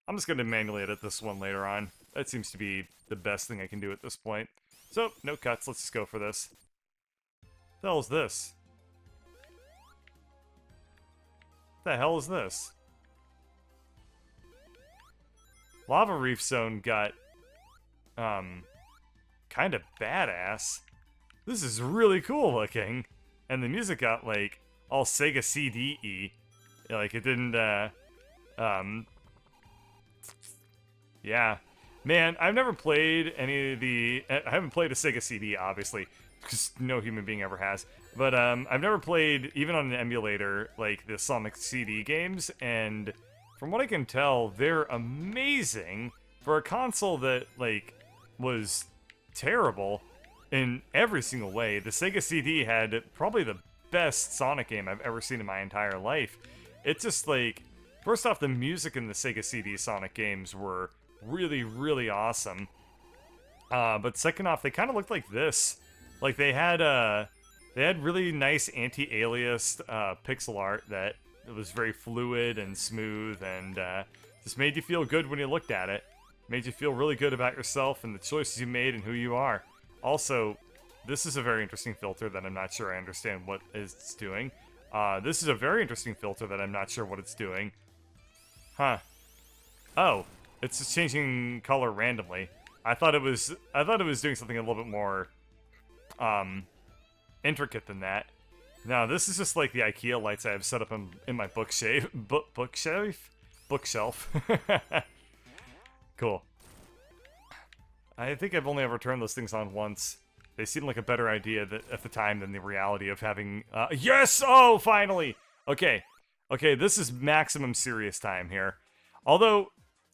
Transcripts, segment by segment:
I'm just going to manually edit this one later on. That seems to be the best thing I can do at this point. So, no cuts. Let's just go for this. What the hell is this? What the hell is this? Lava Reef Zone got, kind of badass. This is really cool looking. And the music got, like, all Sega CD-y. Like, it didn't, yeah. Man, I've never played any of the... I haven't played a Sega CD, obviously, because no human being ever has. But, I've never played, even on an emulator, like, the Sonic CD games, and from what I can tell, they're amazing for a console that, like, was terrible in every single way. The Sega CD had probably the best Sonic game I've ever seen in my entire life. It's just, like, first off, the music in the Sega CD Sonic games were really, really awesome. But second off, they kind of looked like this. Like, they had really nice anti-aliased pixel art that was very fluid and smooth, and just made you feel good when you looked at it. Made you feel really good about yourself and the choices you made and who you are. Also, this is a very interesting filter that I'm not sure I understand what it's doing. This is a very interesting filter that I'm not sure what it's doing. Huh. Oh, it's just changing color randomly. I thought it was doing something a little bit more intricate than that. Now, this is just like the IKEA lights I have set up in my bookshelf. Cool. I think I've only ever turned those things on once. They seem like a better idea at the time than the reality of having... yes! Oh, finally! Okay. Okay, this is maximum serious time here. Although,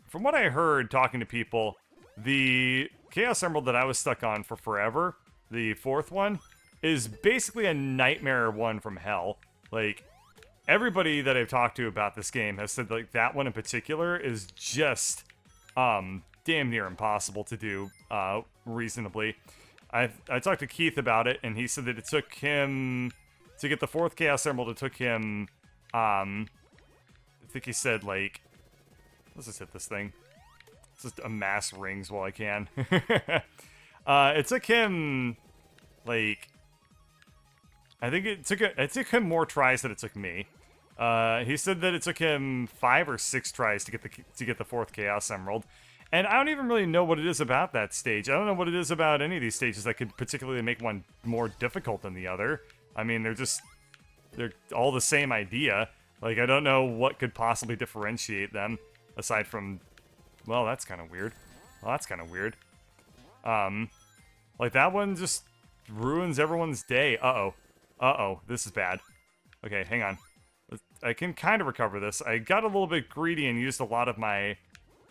from what I heard talking to people, the Chaos Emerald that I was stuck on for forever, the fourth one, is basically a nightmare one from hell. Like, everybody that I've talked to about this game has said, like, that one in particular is just, damn near impossible to do, reasonably. I talked to Keith about it, and he said that it took him, to get the fourth Chaos Emerald, it took him, I think he said, like, let's just hit this thing. Let's just amass rings while I can. It took him, like, I think it took him more tries than it took me. He said that it took him 5 or 6 tries to get the fourth Chaos Emerald. And I don't even really know what it is about that stage. I don't know what it is about any of these stages that could particularly make one more difficult than the other. I mean, they're all the same idea. Like, I don't know what could possibly differentiate them, aside from, well, that's kind of weird. Well, that's kind of weird. Like, that one just ruins everyone's day. Uh-oh. Uh-oh, this is bad. Okay, hang on. I can kind of recover this. I got a little bit greedy and used a lot of my,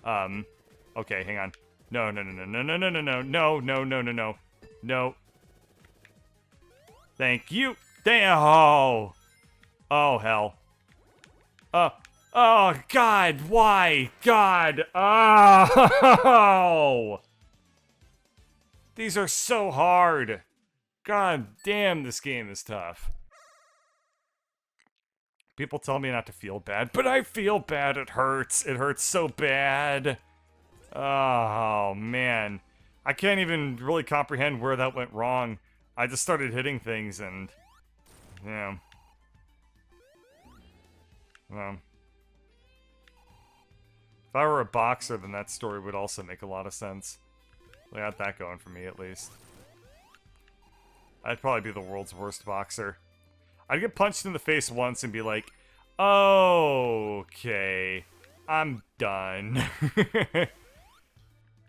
okay, hang on. No. No. Thank you. Damn. Oh. Oh, hell. Oh, God. Why? God. Oh. These are so hard. God damn, this game is tough. People tell me not to feel bad, but I feel bad. It hurts. It hurts so bad. Oh, man. I can't even really comprehend where that went wrong. I just started hitting things and... yeah. Well... if I were a boxer, then that story would also make a lot of sense. I got that going for me, at least. I'd probably be the world's worst boxer. I'd get punched in the face once and be like, okay, I'm done.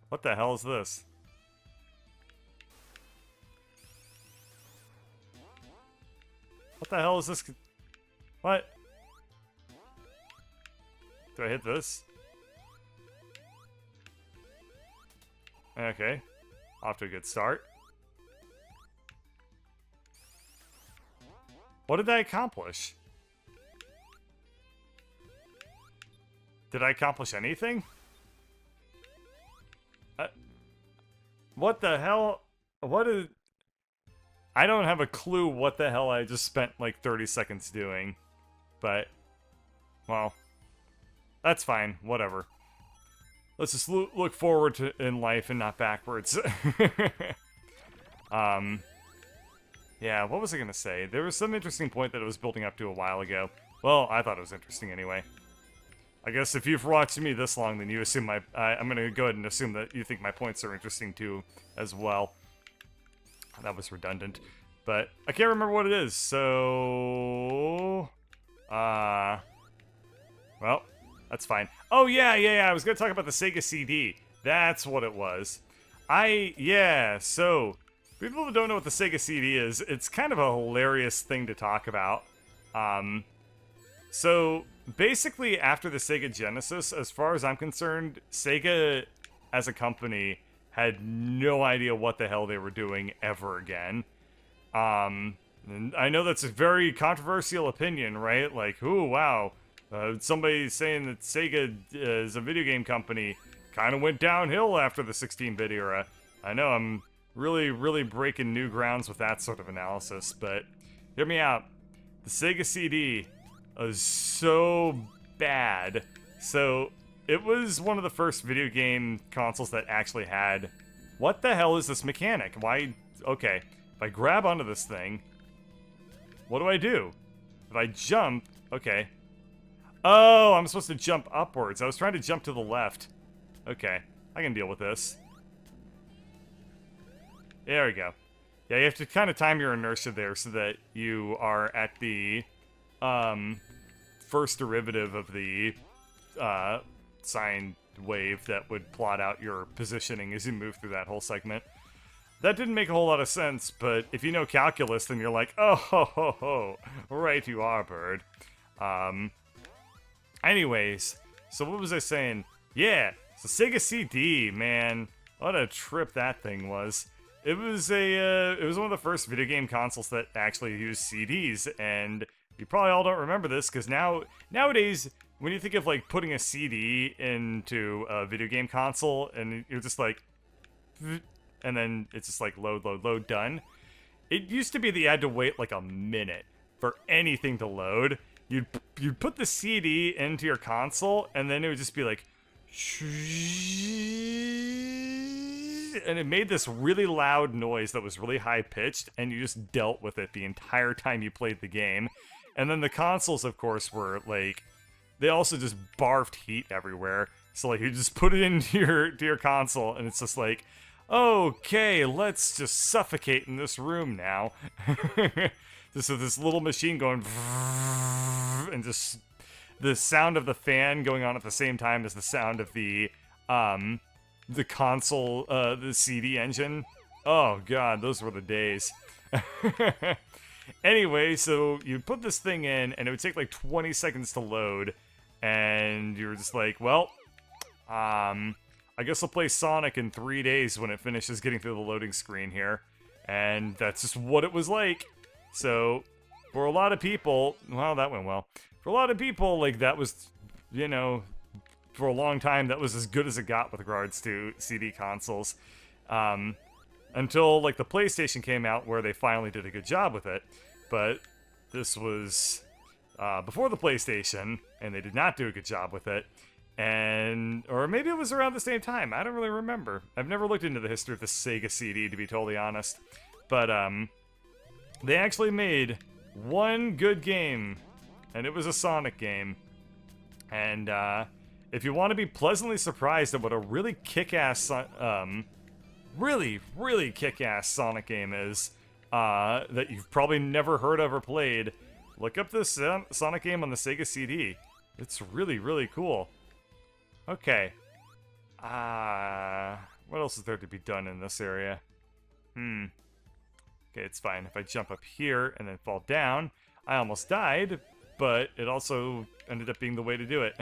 What the hell is this? What the hell is this? What? Do I hit this? Okay. Off to a good start. What did I accomplish? Did I accomplish anything? What the hell? What is... I don't have a clue what the hell I just spent like 30 seconds doing. But, well, that's fine. Whatever. let's just look forward to in life and not backwards. Yeah, what was I gonna say? There was some interesting point that it was building up to a while ago. Well, I thought it was interesting anyway. I guess if you've watched me this long, then you assume I'm gonna go ahead and assume that you think my points are interesting too, as well. That was redundant. But I can't remember what it is, so... well, that's fine. Oh, yeah, I was gonna talk about the Sega CD. That's what it was. So... people who don't know what the Sega CD is, it's kind of a hilarious thing to talk about. So, basically, after the Sega Genesis, as far as I'm concerned, Sega, as a company, had no idea what the hell they were doing ever again. And I know that's a very controversial opinion, right? Like, ooh, wow, somebody saying that Sega is a video game company kind of went downhill after the 16-bit era. I know I'm really breaking new grounds with that sort of analysis, but hear me out. The Sega CD is so bad. So, it was one of the first video game consoles that actually had... what the hell is this mechanic? Why... okay, if I grab onto this thing, what do I do? If I jump... okay. Oh, I'm supposed to jump upwards. I was trying to jump to the left. Okay, I can deal with this. There we go. Yeah, you have to kind of time your inertia there so that you are at the first derivative of the sine wave that would plot out your positioning as you move through that whole segment. That didn't make a whole lot of sense, but if you know calculus, then you're like, oh ho ho ho, right you are, bird. Anyways, so what was I saying? Yeah, so Sega CD, man, what a trip that thing was. It was one of the first video game consoles that actually used CDs, and you probably all don't remember this, because nowadays, when you think of, like, putting a CD into a video game console, and you're just like, and then it's just like, load, done. It used to be that you had to wait, like, a minute for anything to load. You'd put the CD into your console, and then it would just be like, and it made this really loud noise that was really high-pitched, and you just dealt with it the entire time you played the game. And then the consoles, of course, were, like, they also just barfed heat everywhere. So, like, you just put it into your console, and it's just like, okay, let's just suffocate in this room now. Just with this little machine going, and just the sound of the fan going on at the same time as the sound of the console, the CD engine. Oh god, those were the days. Anyway, so you put this thing in, and it would take like 20 seconds to load, and you were just like, well, I guess I'll play Sonic in 3 days when it finishes getting through the loading screen here. And that's just what it was like. So, for a lot of people, well, that went well. For a lot of people, like, that was, you know, for a long time, that was as good as it got with regards to CD consoles. Until, like, the PlayStation came out, where they finally did a good job with it. But this was before the PlayStation, and they did not do a good job with it. Or maybe it was around the same time. I don't really remember. I've never looked into the history of the Sega CD, to be totally honest. But, they actually made one good game, and it was a Sonic game. And, if you want to be pleasantly surprised at what a really kick-ass, really kick-ass Sonic game is, that you've probably never heard of or played, look up this Sonic game on the Sega CD. It's really cool. Okay. What else is there to be done in this area? Okay, it's fine. If I jump up here and then fall down, I almost died, but it also ended up being the way to do it.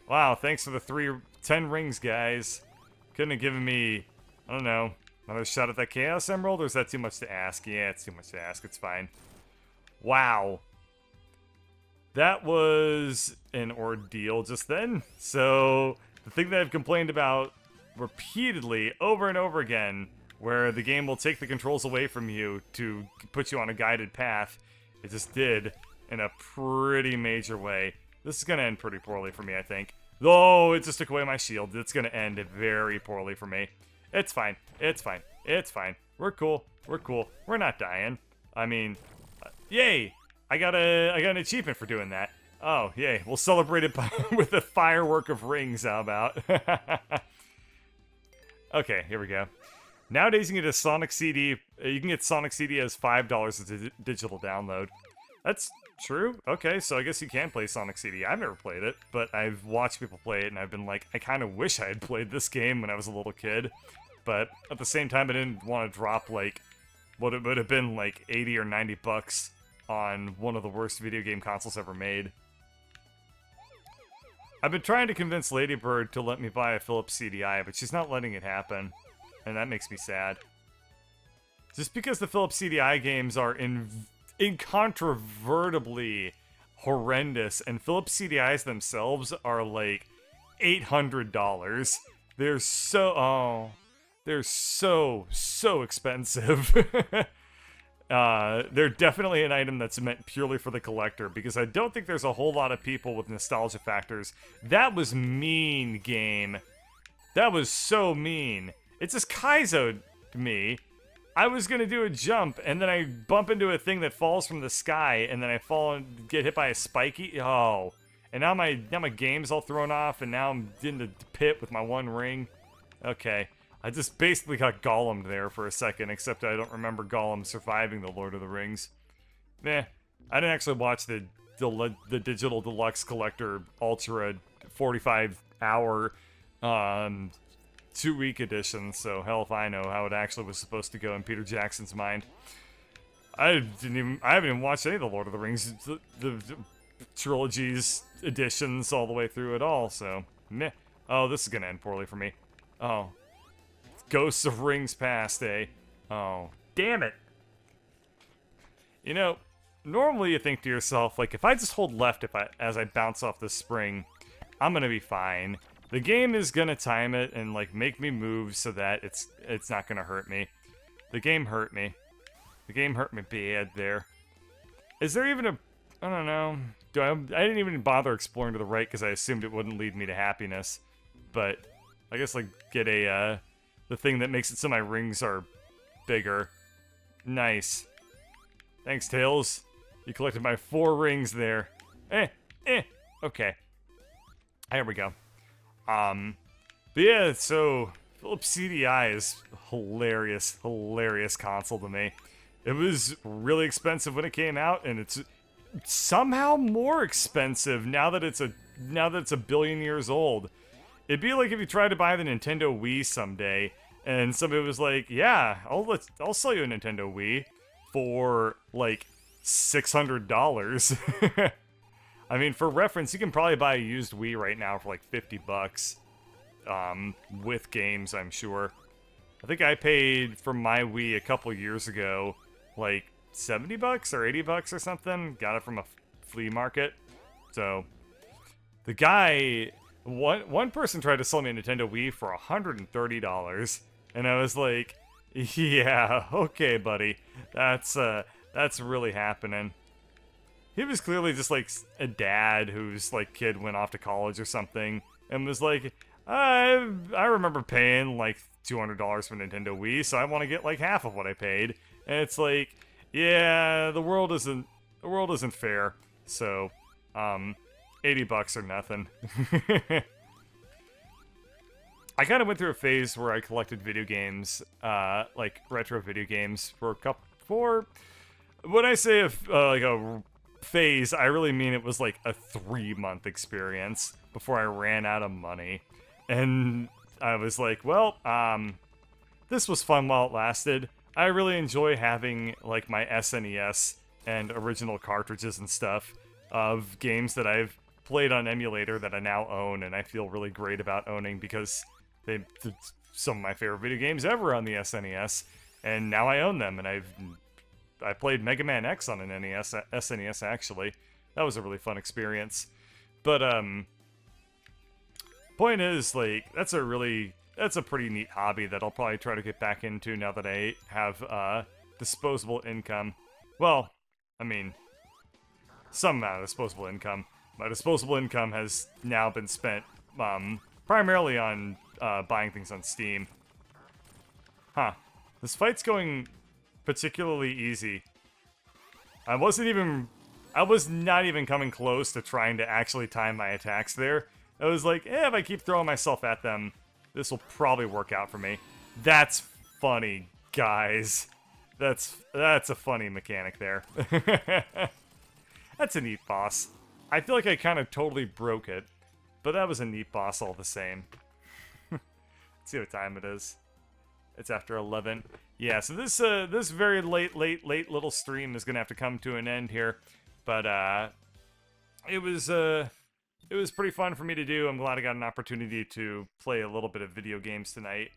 Wow, thanks for the 10 rings, guys. Couldn't have given me, I don't know, another shot at that Chaos Emerald, or is that too much to ask? Yeah, it's too much to ask. It's fine. Wow. That was an ordeal just then. So, the thing that I've complained about repeatedly, over and over again, where the game will take the controls away from you to put you on a guided path, it just did in a pretty major way. This is going to end pretty poorly for me, I think. Oh, it just took away my shield. It's gonna end very poorly for me. It's fine. It's fine. It's fine. We're cool. We're cool. We're not dying. I mean, yay! I got an achievement for doing that. Oh, yay. We'll celebrate it with a firework of rings, how about? Okay, here we go. Nowadays, you can get a Sonic CD. You can get Sonic CD as $5 as a digital download. That's true. Okay, so I guess you can play Sonic CD. I've never played it, but I've watched people play it, and I've been like, I kind of wish I had played this game when I was a little kid. But at the same time, I didn't want to drop, like, what it would have been, like, 80 or 90 bucks on one of the worst video game consoles ever made. I've been trying to convince Ladybird to let me buy a Philips CDI, but she's not letting it happen. And that makes me sad. Just because the Philips CDI games are incontrovertibly horrendous, and Philips CDIs themselves are like $800. They're so expensive. They're definitely an item that's meant purely for the collector, because I don't think there's a whole lot of people with nostalgia factors. That was mean, game. That was so mean. It just Kaizo'd me. I was gonna do a jump, and then I bump into a thing that falls from the sky, and then I fall and get hit by a spiky. Oh, and now my game's all thrown off, and now I'm in the pit with my one ring. Okay, I just basically got Gollum'd there for a second, except I don't remember Gollum surviving the Lord of the Rings. Meh, I didn't actually watch the Digital Deluxe Collector Ultra 45-hour 2-week edition, so hell if I know how it actually was supposed to go in Peter Jackson's mind. I haven't even watched any of the Lord of the Rings, the trilogies, editions all the way through at all, so meh. Oh, this is gonna end poorly for me. Oh. Ghosts of Rings Past, eh? Oh, damn it. You know, normally you think to yourself, like, if I just hold left as I bounce off the spring, I'm gonna be fine. The game is gonna time it and, like, make me move so that it's not gonna hurt me. The game hurt me. The game hurt me bad there. Is there even a... I don't know. I didn't even bother exploring to the right because I assumed it wouldn't lead me to happiness. But I guess, like, get a, the thing that makes it so my rings are bigger. Nice. Thanks, Tails. You collected my 4 rings there. Okay. There we go. But yeah, so Philips CDI is hilarious console to me. It was really expensive when it came out, and it's somehow more expensive now that it's a billion years old. It'd be like if you tried to buy the Nintendo Wii someday, and somebody was like, "Yeah, I'll sell you a Nintendo Wii for like $600." I mean, for reference, you can probably buy a used Wii right now for like 50 bucks. With games, I'm sure. I think I paid for my Wii a couple years ago, like 70 bucks or 80 bucks or something. Got it from a flea market. So, the guy, one person tried to sell me a Nintendo Wii for $130. And I was like, yeah, okay, buddy. That's really happening. He was clearly just like a dad whose like kid went off to college or something and was like, I remember paying like $200 for Nintendo Wii, so I want to get like half of what I paid. And it's like, yeah, the world isn't fair. So, 80 bucks or nothing. I kind of went through a phase where I collected video games, like retro video games when I say like a phase, I really mean it was like a 3-month experience before I ran out of money. And I was like, well, this was fun while it lasted. I really enjoy having like my SNES and original cartridges and stuff of games that I've played on emulator that I now own, and I feel really great about owning because they're some of my favorite video games ever on the SNES, and now I own them, and I played Mega Man X on an SNES actually. That was a really fun experience. But point is, like, that's a pretty neat hobby that I'll probably try to get back into now that I have disposable income. Well, I mean, some amount of disposable income. My disposable income has now been spent primarily on buying things on Steam. Huh. This fight's going particularly easy. I was not even coming close to trying to actually time my attacks there. I was like, if I keep throwing myself at them, this will probably work out for me. That's funny, guys. That's a funny mechanic there. That's a neat boss. I feel like I kind of totally broke it, but that was a neat boss all the same. Let's see what time it is. It's after 11. Yeah, so this very late little stream is gonna have to come to an end here, but it was pretty fun for me to do. I'm glad I got an opportunity to play a little bit of video games tonight.